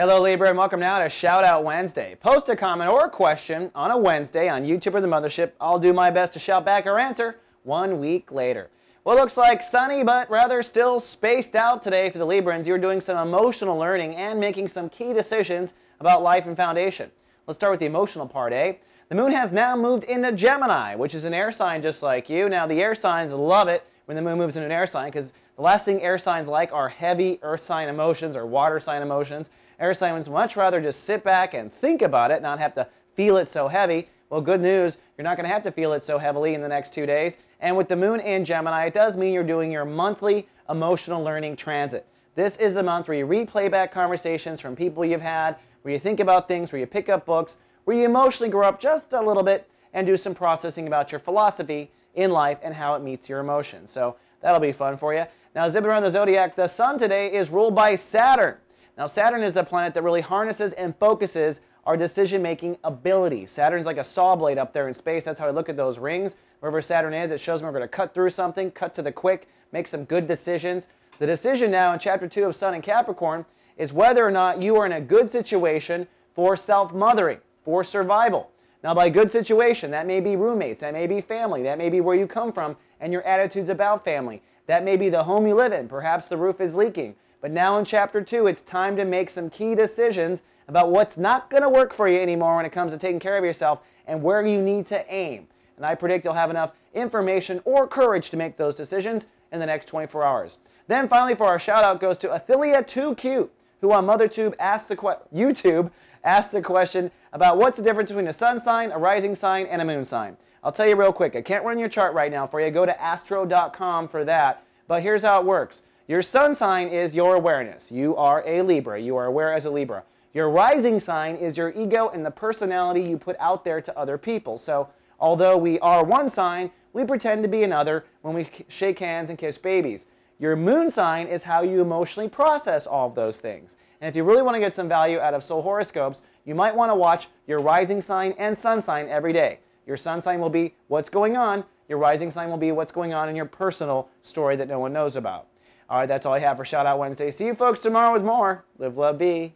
Hello Libra, and welcome now to Shout Out Wednesday. Post a comment or a question on a Wednesday on YouTube or the Mothership. I'll do my best to shout back or answer 1 week later. Well, looks like sunny but rather still spaced out today for the Librans. You're doing some emotional learning and making some key decisions about life and foundation. Let's start with the emotional part, eh? The moon has now moved into Gemini, which is an air sign just like you. Now, the air signs love it when the moon moves into an air sign because the last thing air signs like are heavy earth sign emotions or water sign emotions. Air signs much rather just sit back and think about it, not have to feel it so heavy. Well, good news, you're not going to have to feel it so heavily in the next 2 days. And with the moon in Gemini, it does mean you're doing your monthly emotional learning transit. This is the month where you replay back conversations from people you've had, where you think about things, where you pick up books, where you emotionally grow up just a little bit and do some processing about your philosophy in life and how it meets your emotions. So that'll be fun for you. Now, zipping around the zodiac, the sun today is ruled by Saturn. Now, Saturn is the planet that really harnesses and focuses our decision-making ability. Saturn's like a saw blade up there in space. That's how I look at those rings. Wherever Saturn is, it shows me we're going to cut through something, cut to the quick, make some good decisions. The decision now in Chapter 2 of Sun in Capricorn is whether or not you are in a good situation for self-mothering, for survival. Now, by good situation, that may be roommates, that may be family, that may be where you come from and your attitudes about family. That may be the home you live in. Perhaps the roof is leaking. But now in Chapter 2, it's time to make some key decisions about what's not going to work for you anymore when it comes to taking care of yourself and where you need to aim. And I predict you'll have enough information or courage to make those decisions in the next 24 hours. Then finally, for our shout out goes to Athelia 2 Cute, who on YouTube asked the question about what's the difference between a sun sign, a rising sign, and a moon sign. I'll tell you real quick. I can't run your chart right now for you. Go to astro.com for that. But here's how it works. Your sun sign is your awareness. You are a Libra. You are aware as a Libra. Your rising sign is your ego and the personality you put out there to other people. So although we are one sign, we pretend to be another when we shake hands and kiss babies. Your moon sign is how you emotionally process all of those things. And if you really want to get some value out of soul horoscopes, you might want to watch your rising sign and sun sign every day. Your sun sign will be what's going on. Your rising sign will be what's going on in your personal story that no one knows about. All right, that's all I have for Shout Out Wednesday. See you folks tomorrow with more. Live, love, be.